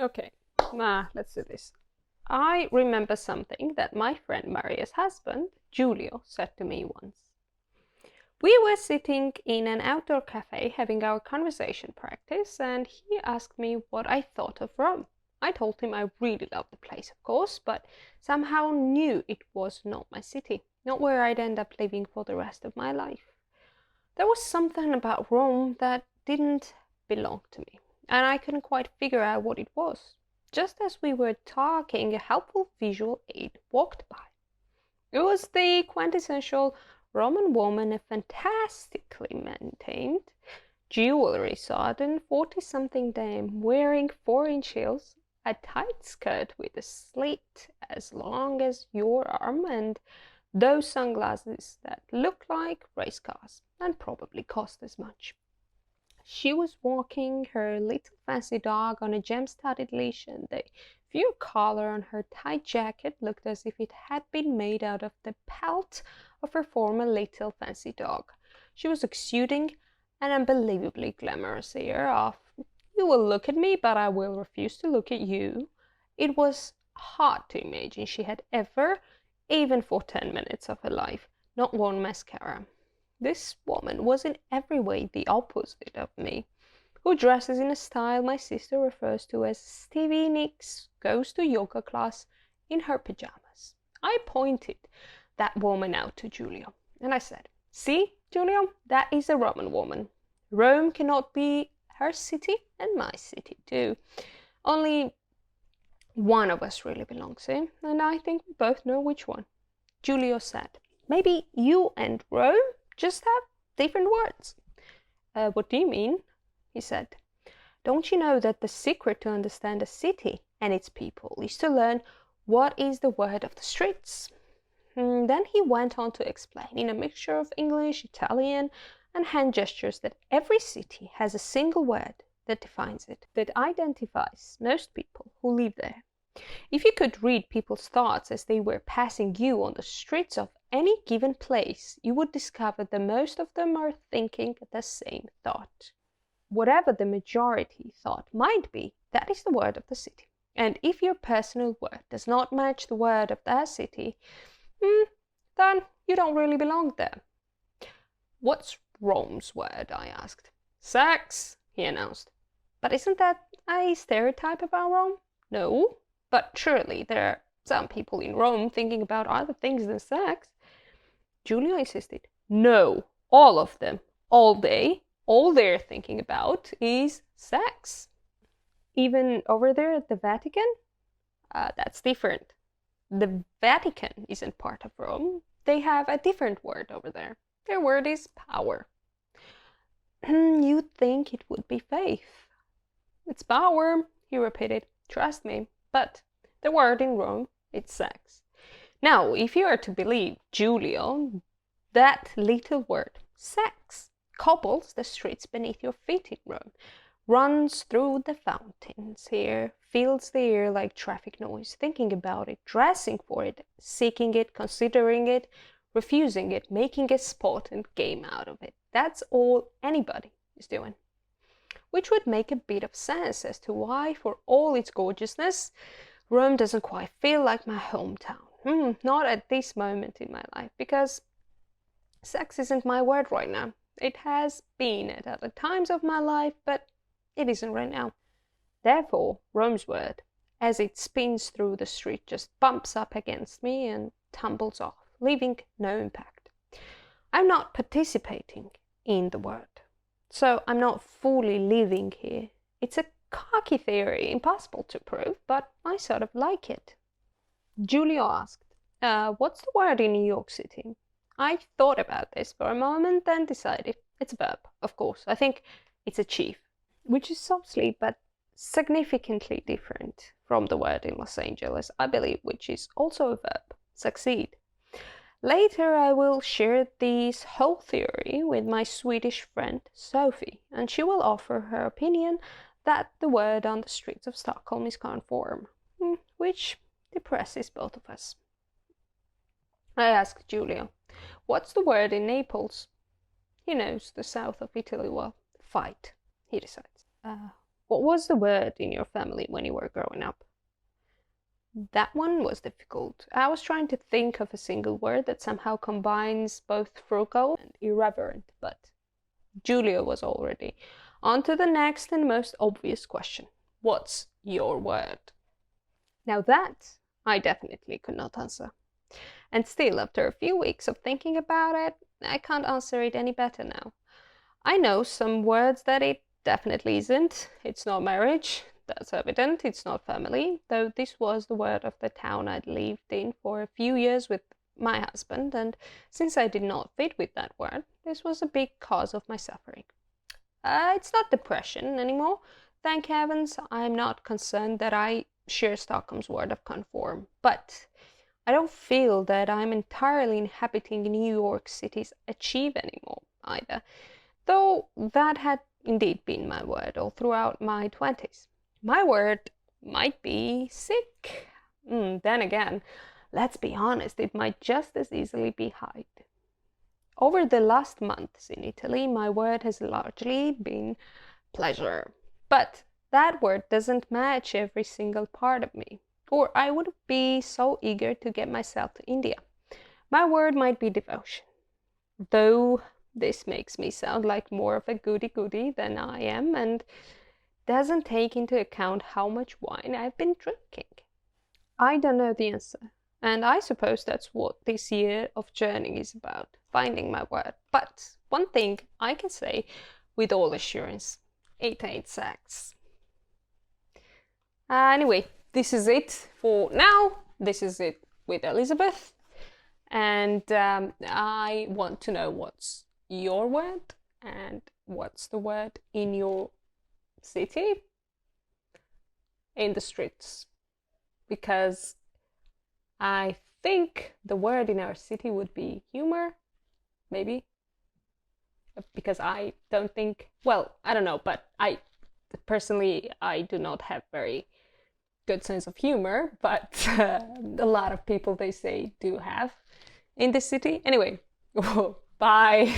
Okay, let's do this. I remember something that my friend Maria's husband, Giulio, said to me once. We were sitting in an outdoor cafe having our conversation practice, and he asked me what I thought of Rome. I told him I really loved the place, of course, but somehow knew it was not my city, not where I'd end up living for the rest of my life. There was something about Rome that didn't belong to me, and I couldn't quite figure out what it was. Just as we were talking, a helpful visual aid walked by. It was the quintessential Roman woman, a fantastically maintained, jewelry-sodden 40-something dame wearing 4-inch heels, a tight skirt with a slit as long as your arm, and those sunglasses that looked like race cars and probably cost as much. She was walking her little fancy dog on a gem-studded leash, and the fur collar on her tight jacket looked as if it had been made out of the pelt of her former little fancy dog. She was exuding an unbelievably glamorous air of, "You will look at me, but I will refuse to look at you." It was hard to imagine she had ever, even for 10 minutes of her life, not worn mascara. This woman was in every way the opposite of me, who dresses in a style my sister refers to as Stevie Nicks goes to yoga class in her pajamas. I pointed that woman out to Giulio, and I said, "See, Giulio, that is a Roman woman. Rome cannot be her city and my city too. Only one of us really belongs in, and I think we both know which one." Giulio said, "Maybe you and Rome just have different words." What do you mean?" he said. "Don't you know that the secret to understand a city and its people is to learn what is the word of the streets?" Then he went on to explain in a mixture of English, Italian, and hand gestures that every city has a single word that defines it, that identifies most people who live there. If you could read people's thoughts as they were passing you on the streets of any given place, you would discover that most of them are thinking the same thought. Whatever the majority thought might be, that is the word of the city. And if your personal word does not match the word of that city, then you don't really belong there. "What's Rome's word?" I asked. "Sex," he announced. "But isn't that a stereotype about Rome?" "No, but surely there are some people in Rome thinking about other things than sex." Giulio insisted. "No, all of them, all day, all they're thinking about is sex." "Even over there at the Vatican?" That's different. The Vatican isn't part of Rome. They have a different word over there. Their word is power." "You'd think it would be faith." "It's power," he repeated. "Trust me. But the word in Rome, it's sex." Now, if you are to believe Giulio, that little word, sex, cobbles the streets beneath your feet in Rome, runs through the fountains here, fills the air like traffic noise, thinking about it, dressing for it, seeking it, considering it, refusing it, making a sport and game out of it. That's all anybody is doing. Which would make a bit of sense as to why, for all its gorgeousness, Rome doesn't quite feel like my hometown. Not at this moment in my life, because sex isn't my word right now. It has been at other times of my life, but it isn't right now. Therefore, Rome's word, as it spins through the street, just bumps up against me and tumbles off, leaving no impact. I'm not participating in the word, so I'm not fully living here. It's a cocky theory, impossible to prove, but I sort of like it. Giulio asked, "What's the word in New York City?" I thought about this for a moment, then decided it's a verb, of course. I think it's achieve, which is softly but significantly different from the word in Los Angeles, I believe, which is also a verb, succeed. Later, I will share this whole theory with my Swedish friend Sophie, and she will offer her opinion that the word on the streets of Stockholm is conform, which depresses both of us. I asked Giulio, "What's the word in Naples?" He knows the south of Italy well. "Fight," he decides. What was the word in your family when you were growing up? That one was difficult. I was trying to think of a single word that somehow combines both frugal and irreverent, but Julia was already on to the next and most obvious question. What's your word? Now that I definitely could not answer. And still, after a few weeks of thinking about it, I can't answer it any better now. I know some words that it definitely isn't. It's not marriage, that's evident. It's not family, though this was the word of the town I'd lived in for a few years with my husband, and since I did not fit with that word, this was a big cause of my suffering. It's not depression anymore. Thank heavens, I'm not concerned that I share Stockholm's word of conform, but I don't feel that I'm entirely inhabiting New York City's achieve anymore either, though that had indeed been my word all throughout my 20s. My word might be sick. Then again, let's be honest, it might just as easily be hide. Over the last months in Italy, my word has largely been pleasure. But that word doesn't match every single part of me, or I would be so eager to get myself to India. My word might be devotion, though this makes me sound like more of a goody-goody than I am and doesn't take into account how much wine I've been drinking. I don't know the answer, and I suppose that's what this year of journey is about, finding my word. But one thing I can say with all assurance, it ain't sex. Anyway, this is it for now. This is it with Elizabeth. And I want to know what's your word and what's the word in your city, in the streets, because I think the word in our city would be humor, maybe, because I don't think, well, I don't know, but I personally, I do not have very good sense of humor, but a lot of people, they say, do have in this city. Anyway, bye.